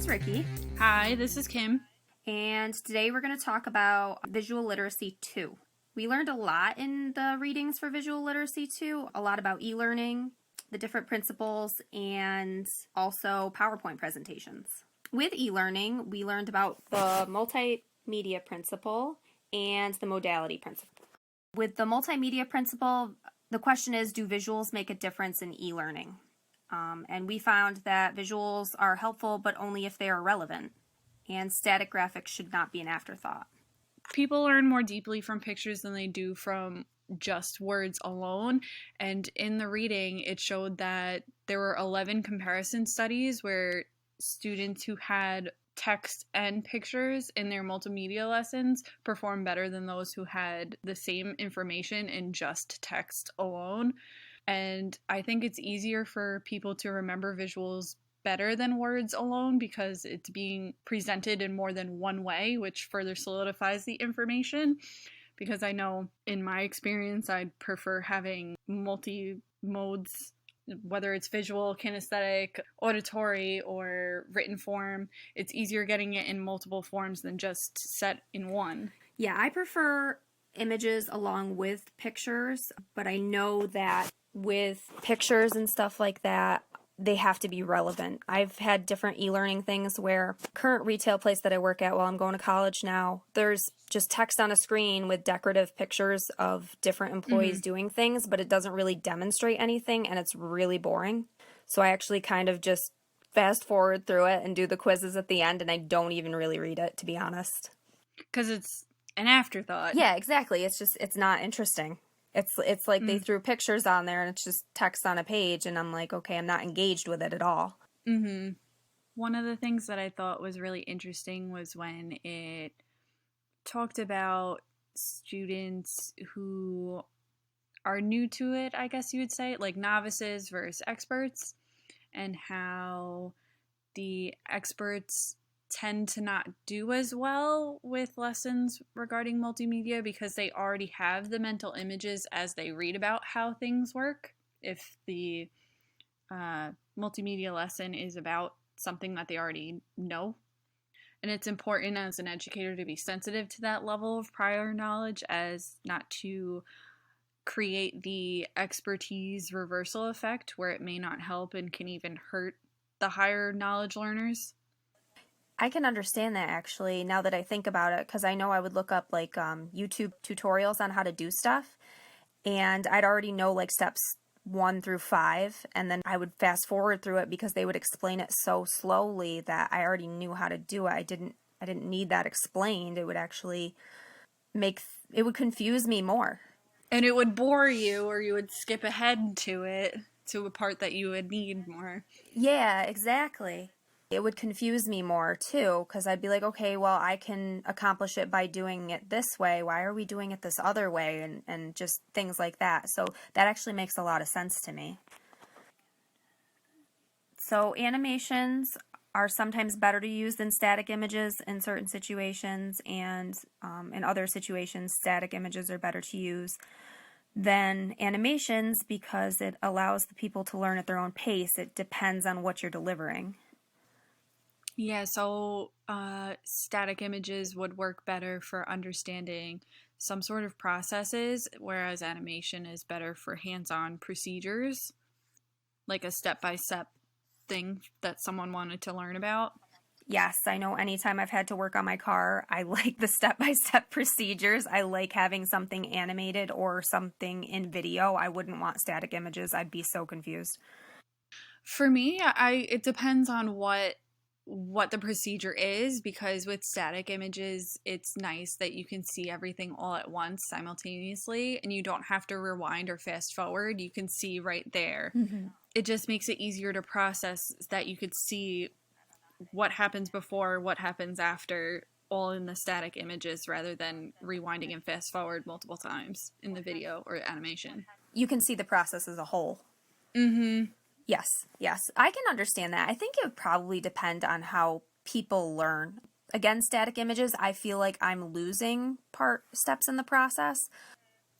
is Ricci. Hi, this is Kim. And today we're going to talk about Visual Literacy 2. We learned a lot in the readings for Visual Literacy 2, a lot about e-learning, the different principles, and also PowerPoint presentations. With e-learning, we learned about the multimedia principle and the modality principle. With the multimedia principle, the question is, do visuals make a difference in e-learning? And we found that visuals are helpful, but only if they are relevant. And static graphics should not be an afterthought. People learn more deeply from pictures than they do from just words alone. And in the reading, it showed that there were 11 comparison studies where students who had text and pictures in their multimedia lessons performed better than those who had the same information in just text alone. And I think it's easier for people to remember visuals better than words alone because it's being presented in more than one way, which further solidifies the information. Because I know in my experience, I'd prefer having multi-modes, whether it's visual, kinesthetic, auditory, or written form. It's easier getting it in multiple forms than just set in one. Yeah, I prefer images along with pictures, but I know that with pictures and stuff like that, they have to be relevant. I've had different e-learning things where current retail place that I work at while I'm going to college now, there's just text on a screen with decorative pictures of different employees doing things, but it doesn't really demonstrate anything and it's really boring. So I actually kind of just fast forward through it and do the quizzes at the end, and I don't even really read it, to be honest. Because it's an afterthought. Yeah, exactly. It's not interesting. It's like they threw pictures on there and it's just text on a page, and I'm like, okay, I'm not engaged with it at all. One of the things that I thought was really interesting was when it talked about students who are new to it, I guess you would say, like novices versus experts, and how the experts tend to not do as well with lessons regarding multimedia because they already have the mental images as they read about how things work. If the multimedia lesson is about something that they already know. And it's important as an educator to be sensitive to that level of prior knowledge as not to create the expertise reversal effect where it may not help and can even hurt the higher knowledge learners. I can understand that, actually, now that I think about it, because I know I would look up like YouTube tutorials on how to do stuff, and I'd already know like steps 1 through 5, and then I would fast forward through it because they would explain it so slowly that I already knew how to do it. I didn't need that explained. It would actually it would confuse me more. And it would bore you, or you would skip ahead to it, to a part that you would need more. Yeah, exactly. It would confuse me more, too, because I'd be like, okay, well, I can accomplish it by doing it this way. Why are we doing it this other way? And just things like that. So that actually makes a lot of sense to me. So animations are sometimes better to use than static images in certain situations, and in other situations, static images are better to use than animations because it allows the people to learn at their own pace. It depends on what you're delivering. Yeah, so static images would work better for understanding some sort of processes, whereas animation is better for hands-on procedures, like a step-by-step thing that someone wanted to learn about. Yes, I know anytime I've had to work on my car, I like the step-by-step procedures. I like having something animated or something in video. I wouldn't want static images. I'd be so confused. For me, it depends on what the procedure is, because with static images, it's nice that you can see everything all at once simultaneously and you don't have to rewind or fast forward. You can see right there. It just makes it easier to process that you could see what happens before, what happens after, all in the static images rather than rewinding and fast forward multiple times in the video or animation. You can see the process as a whole. Yes. I can understand that. I think it would probably depend on how people learn. Again, static images, I feel like I'm losing steps in the process.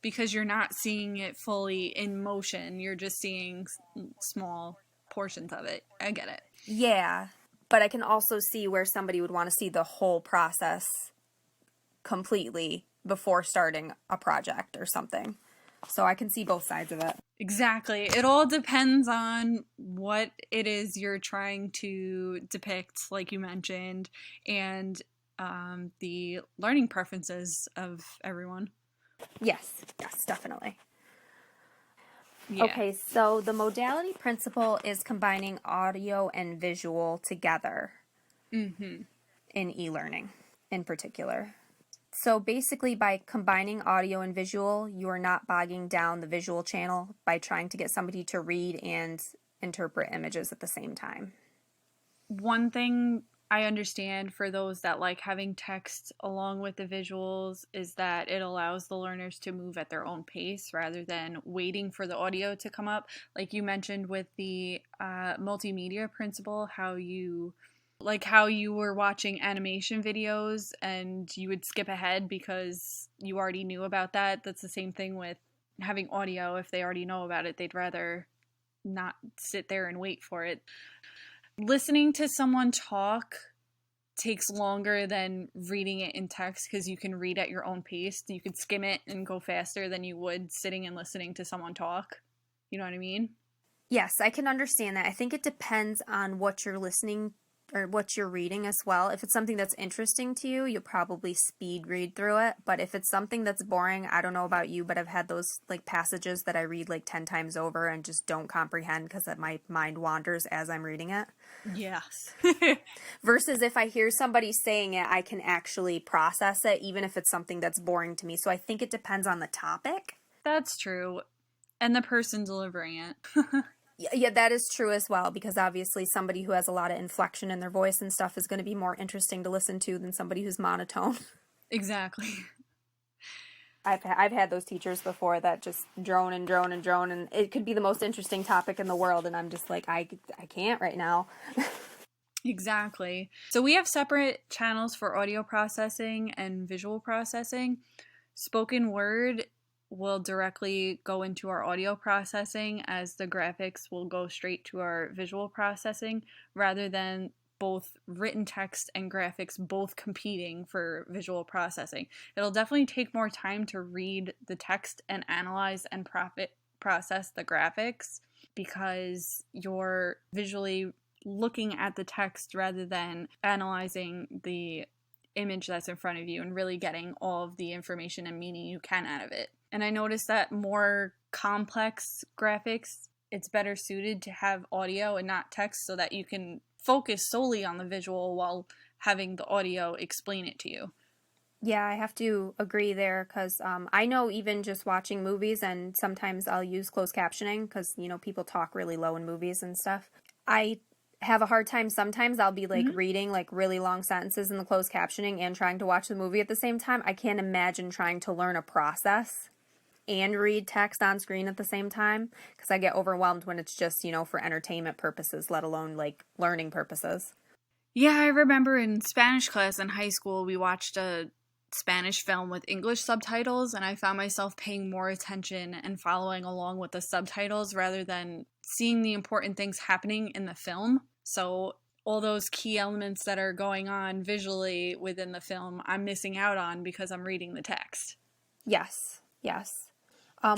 Because you're not seeing it fully in motion. You're just seeing small portions of it. I get it. Yeah, But I can also see where somebody would want to see the whole process completely before starting a project or something. So I can see both sides of it. Exactly. It all depends on what it is you're trying to depict, like you mentioned, and the learning preferences of everyone. Yes, definitely. Yeah. Okay, so the modality principle is combining audio and visual together in e-learning in particular. So basically, by combining audio and visual, you are not bogging down the visual channel by trying to get somebody to read and interpret images at the same time. One thing I understand for those that like having text along with the visuals is that it allows the learners to move at their own pace rather than waiting for the audio to come up. Like you mentioned with the multimedia principle, how you were watching animation videos and you would skip ahead because you already knew about that. That's the same thing with having audio. If they already know about it, they'd rather not sit there and wait for it. Listening to someone talk takes longer than reading it in text because you can read at your own pace. You could skim it and go faster than you would sitting and listening to someone talk. You know what I mean? Yes, I can understand that. I think it depends on what you're listening or what you're reading as well. If it's something that's interesting to you, you'll probably speed read through it. But if it's something that's boring, I don't know about you, but I've had those like passages that I read like 10 times over and just don't comprehend because my mind wanders as I'm reading it. Yes. Versus if I hear somebody saying it, I can actually process it, even if it's something that's boring to me. So I think it depends on the topic. That's true. And the person delivering it. Yeah, that is true as well, because obviously somebody who has a lot of inflection in their voice and stuff is going to be more interesting to listen to than somebody who's monotone. Exactly. I've had those teachers before that just drone and drone and drone, and it could be the most interesting topic in the world, and I'm just like, I can't right now. Exactly. So we have separate channels for audio processing and visual processing. Spoken word will directly go into our audio processing, as the graphics will go straight to our visual processing, rather than both written text and graphics both competing for visual processing. It'll definitely take more time to read the text and analyze and process the graphics because you're visually looking at the text rather than analyzing the image that's in front of you and really getting all of the information and meaning you can out of it. And I noticed that more complex graphics, it's better suited to have audio and not text so that you can focus solely on the visual while having the audio explain it to you. Yeah, I have to agree there because I know even just watching movies, and sometimes I'll use closed captioning because, you know, people talk really low in movies and stuff. I have a hard time sometimes. I'll be like reading like really long sentences in the closed captioning and trying to watch the movie at the same time. I can't imagine trying to learn a process and read text on screen at the same time because I get overwhelmed when it's just, you know, for entertainment purposes, let alone like learning purposes. Yeah, I remember in Spanish class in high school, we watched a Spanish film with English subtitles, and I found myself paying more attention and following along with the subtitles rather than seeing the important things happening in the film. So all those key elements that are going on visually within the film, I'm missing out on because I'm reading the text. Yes.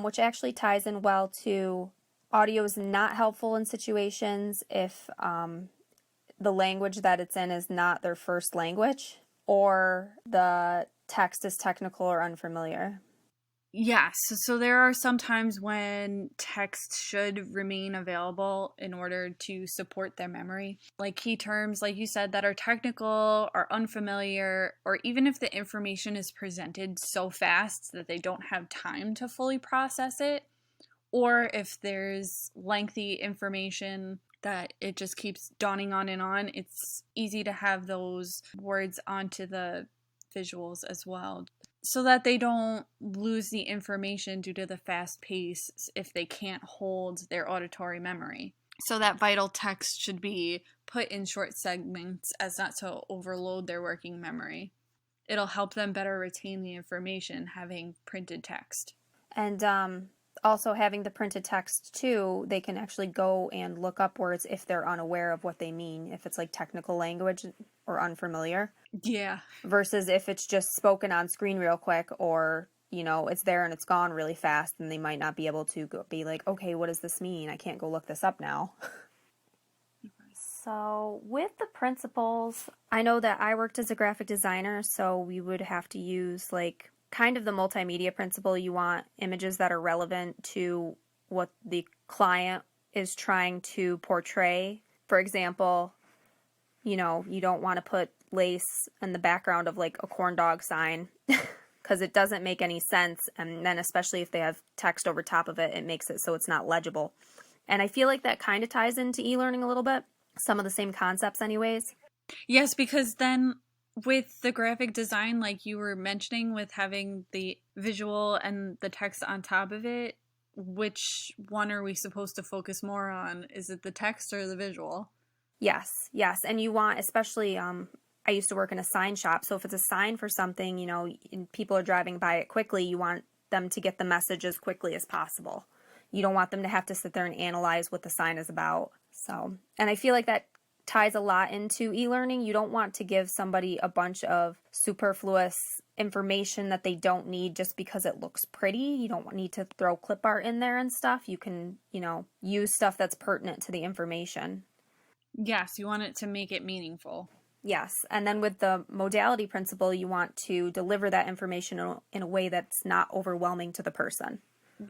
Which actually ties in well to audio is not helpful in situations if the language that it's in is not their first language or the text is technical or unfamiliar. Yes, so there are some times when text should remain available in order to support their memory. Like key terms, like you said, that are technical or unfamiliar, or even if the information is presented so fast that they don't have time to fully process it, or if there's lengthy information that it just keeps dawning on and on, it's easy to have those words onto the visuals as well, so that they don't lose the information due to the fast pace if they can't hold their auditory memory. So that vital text should be put in short segments as not to overload their working memory. It'll help them better retain the information having printed text. And also having the printed text too, they can actually go and look up words if they're unaware of what they mean, if it's like technical language or unfamiliar. Yeah. Versus if it's just spoken on screen real quick, or it's there and it's gone really fast, and they might not be able to be like, okay, what does this mean? I can't go look this up now. So with the principles, I know that I worked as a graphic designer, so we would have to use like kind of the multimedia principle. You want images that are relevant to what the client is trying to portray. For example, you don't want to put lace in the background of like a corn dog sign because it doesn't make any sense. And then especially if they have text over top of it, it makes it so it's not legible. And I feel like that kind of ties into e-learning a little bit. Some of the same concepts anyways. Yes, because then with the graphic design, like you were mentioning, with having the visual and the text on top of it, which one are we supposed to focus more on? Is it the text or the visual? Yes. And you want, especially, I used to work in a sign shop, so if it's a sign for something, and people are driving by it quickly, you want them to get the message as quickly as possible. You don't want them to have to sit there and analyze what the sign is about. So, and I feel like that ties a lot into e-learning. You don't want to give somebody a bunch of superfluous information that they don't need just because it looks pretty. You don't need to throw clip art in there and stuff. You can, use stuff that's pertinent to the information. Yes, you want it to make it meaningful. Yes, and then with the modality principle, you want to deliver that information in a way that's not overwhelming to the person.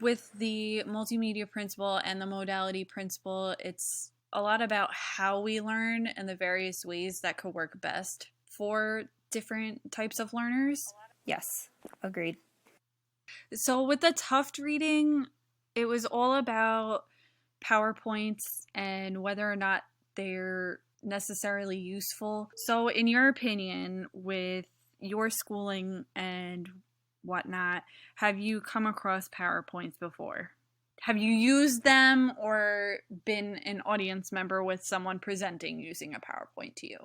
With the multimedia principle and the modality principle, it's a lot about how we learn and the various ways that could work best for different types of learners. Yes, agreed. So with the Tufte reading, it was all about PowerPoints and whether or not they're necessarily useful. So in your opinion, with your schooling and whatnot, have you come across PowerPoints before? Have you used them or been an audience member with someone presenting using a PowerPoint to you?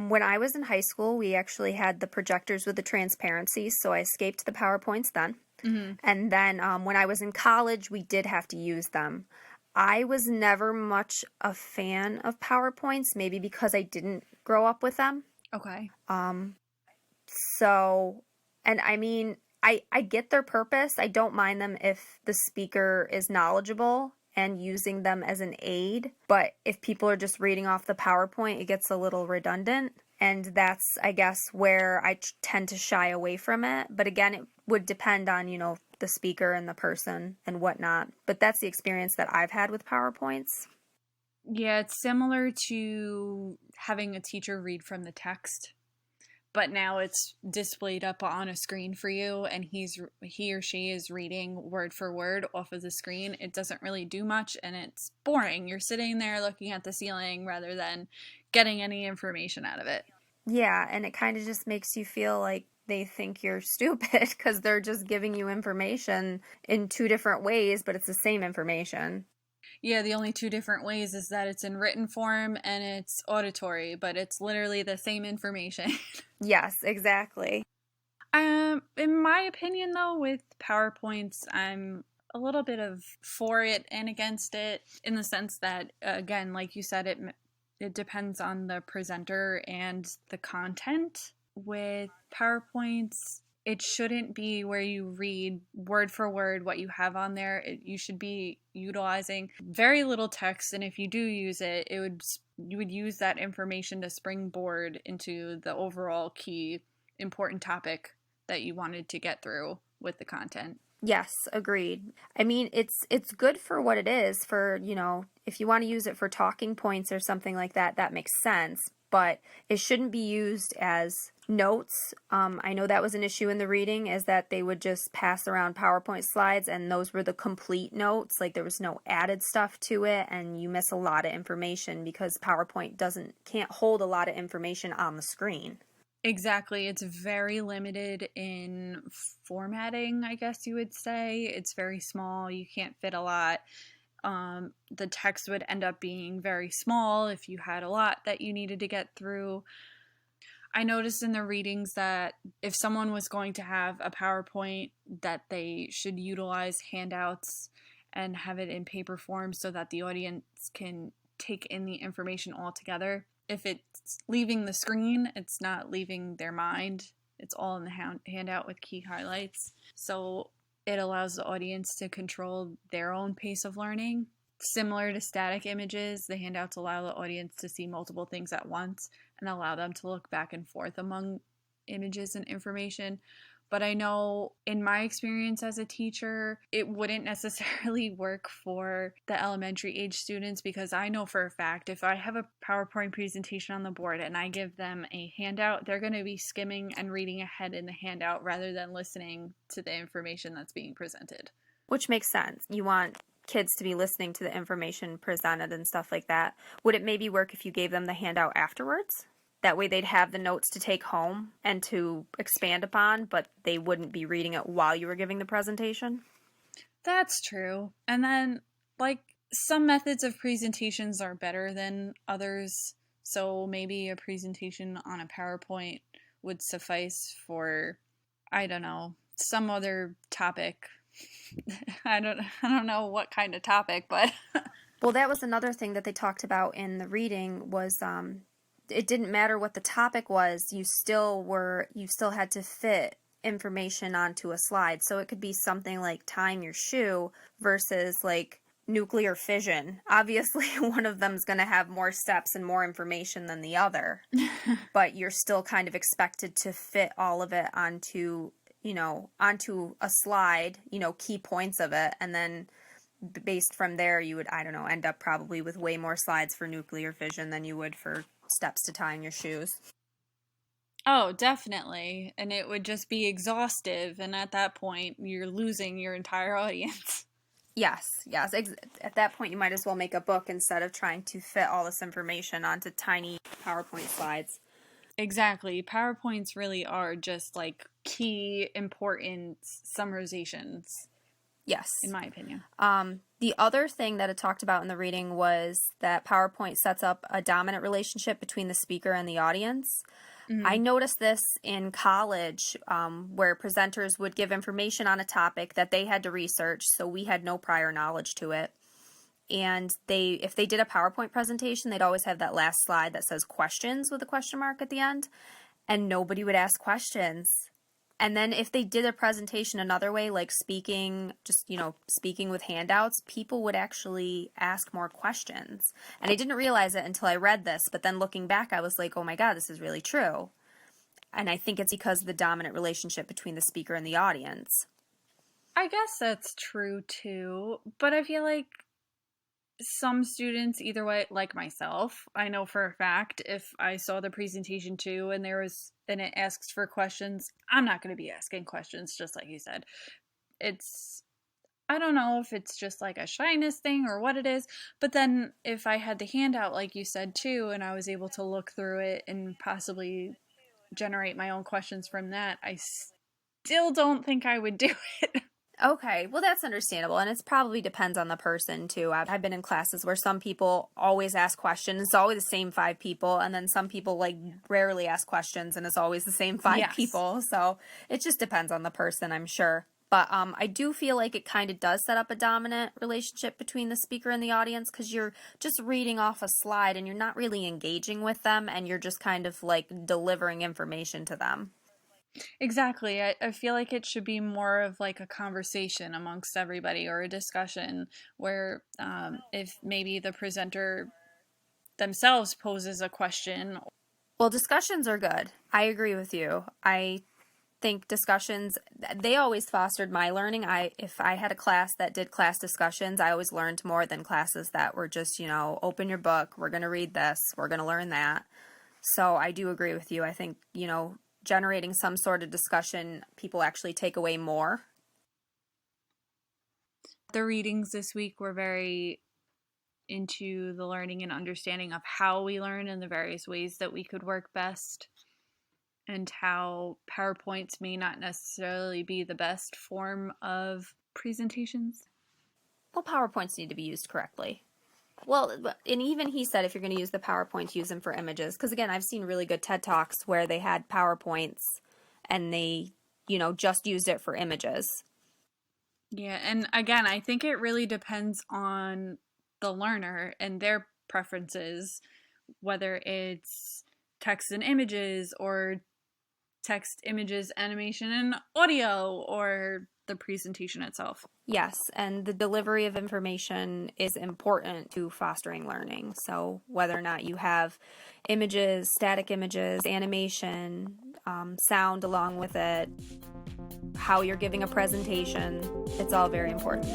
When I was in high school, we actually had the projectors with the transparency, so I escaped the PowerPoints then. Mm-hmm. And then when I was in college, we did have to use them. I was never much a fan of PowerPoints, maybe because I didn't grow up with them. Okay. So, and I mean, I get their purpose. I don't mind them if the speaker is knowledgeable and using them as an aid. But if people are just reading off the PowerPoint, it gets a little redundant. And that's, I guess, where I tend to shy away from it. But again, it would depend on, the speaker and the person and whatnot. But that's the experience that I've had with PowerPoints. Yeah, it's similar to having a teacher read from the text, but now it's displayed up on a screen for you, and he or she is reading word for word off of the screen. It doesn't really do much, and it's boring. You're sitting there looking at the ceiling rather than getting any information out of it. Yeah, and it kind of just makes you feel like they think you're stupid because they're just giving you information in two different ways, but it's the same information. Yeah, the only two different ways is that it's in written form and it's auditory, but it's literally the same information. Yes, exactly. In my opinion, though, with PowerPoints, I'm a little bit of for it and against it, in the sense that, again, like you said, it depends on the presenter and the content. With PowerPoints, it shouldn't be where you read word for word what you have on there. You should be utilizing very little text, and if you do use it, you would use that information to springboard into the overall key important topic that you wanted to get through with the content. Yes, agreed. I mean, it's good for what it is. For, if you want to use it for talking points or something like that, that makes sense. But it shouldn't be used as notes. I know that was an issue in the reading, is that they would just pass around PowerPoint slides, and those were the complete notes. Like, there was no added stuff to it, and you miss a lot of information because PowerPoint can't hold a lot of information on the screen. Exactly. It's very limited in formatting, I guess you would say. It's very small. You can't fit a lot. The text would end up being very small if you had a lot that you needed to get through. I noticed in the readings that if someone was going to have a PowerPoint, that they should utilize handouts and have it in paper form so that the audience can take in the information all together. If it's leaving the screen, it's not leaving their mind. It's all in the handout with key highlights. So it allows the audience to control their own pace of learning. Similar to static images, the handouts allow the audience to see multiple things at once and allow them to look back and forth among images and information. But I know in my experience as a teacher, it wouldn't necessarily work for the elementary age students, because I know for a fact if I have a PowerPoint presentation on the board and I give them a handout, they're going to be skimming and reading ahead in the handout rather than listening to the information that's being presented. Which makes sense. You want kids to be listening to the information presented and stuff like that. Would it maybe work if you gave them the handout afterwards? That way they'd have the notes to take home and to expand upon, but they wouldn't be reading it while you were giving the presentation? That's true. And then, like, some methods of presentations are better than others. So maybe a presentation on a PowerPoint would suffice for, I don't know, some other topic. I don't know what kind of topic, but Well, that was another thing that they talked about in the reading was it didn't matter what the topic was, you still had to fit information onto a slide. So it could be something like tying your shoe versus like nuclear fission. Obviously, one of them's going to have more steps and more information than the other, but you're still kind of expected to fit all of it onto a slide, key points of it, and then based from there, you would, I don't know, end up probably with way more slides for nuclear fission than you would for steps to tying your shoes. Oh, definitely. And it would just be exhaustive. And at that point, you're losing your entire audience. Yes. At that point, you might as well make a book instead of trying to fit all this information onto tiny PowerPoint slides. Exactly. PowerPoints really are just like key important summarizations. Yes. In my opinion. The other thing that it talked about in the reading was that PowerPoint sets up a dominant relationship between the speaker and the audience. Mm-hmm. I noticed this in college where presenters would give information on a topic that they had to research, so we had no prior knowledge to it. And if they did a PowerPoint presentation, they'd always have that last slide that says questions with a question mark at the end, and nobody would ask questions. And then if they did a presentation another way, like speaking with handouts, people would actually ask more questions. And I didn't realize it until I read this, but then looking back, I was like, oh my God, this is really true. And I think it's because of the dominant relationship between the speaker and the audience. I guess that's true too, but I feel like some students, either way, like myself, I know for a fact if I saw the presentation too and it asks for questions, I'm not going to be asking questions, just like you said. I don't know if it's just like a shyness thing or what it is, but then if I had the handout, like you said too, and I was able to look through it and possibly generate my own questions from that, I still don't think I would do it. Okay, well that's understandable, and it probably depends on the person too. I've been in classes where some people always ask questions, it's always the same 5 people, and then some people like rarely ask questions and it's always the same 5 people, so it just depends on the person, I'm sure. But I do feel like it kind of does set up a dominant relationship between the speaker and the audience, because you're just reading off a slide and you're not really engaging with them, and you're just kind of like delivering information to them. Exactly. I feel like it should be more of like a conversation amongst everybody, or a discussion where if maybe the presenter themselves poses a question. Well, discussions are good. I agree with you. I think discussions, they always fostered my learning. If I had a class that did class discussions, I always learned more than classes that were just, open your book, we're going to read this, we're going to learn that. So I do agree with you. I think, generating some sort of discussion, people actually take away more. The readings this week were very into the learning and understanding of how we learn and the various ways that we could work best, and how PowerPoints may not necessarily be the best form of presentations. Well, PowerPoints need to be used correctly. Well, and even he said if you're going to use the PowerPoint, use them for images. Because again, I've seen really good TED Talks where they had PowerPoints and they, just used it for images. Yeah, and again, I think it really depends on the learner and their preferences, whether it's text and images or text, images, animation, and audio, or the presentation itself. Yes, and the delivery of information is important to fostering learning. So whether or not you have images, static images, animation, sound along with it, how you're giving a presentation, it's all very important.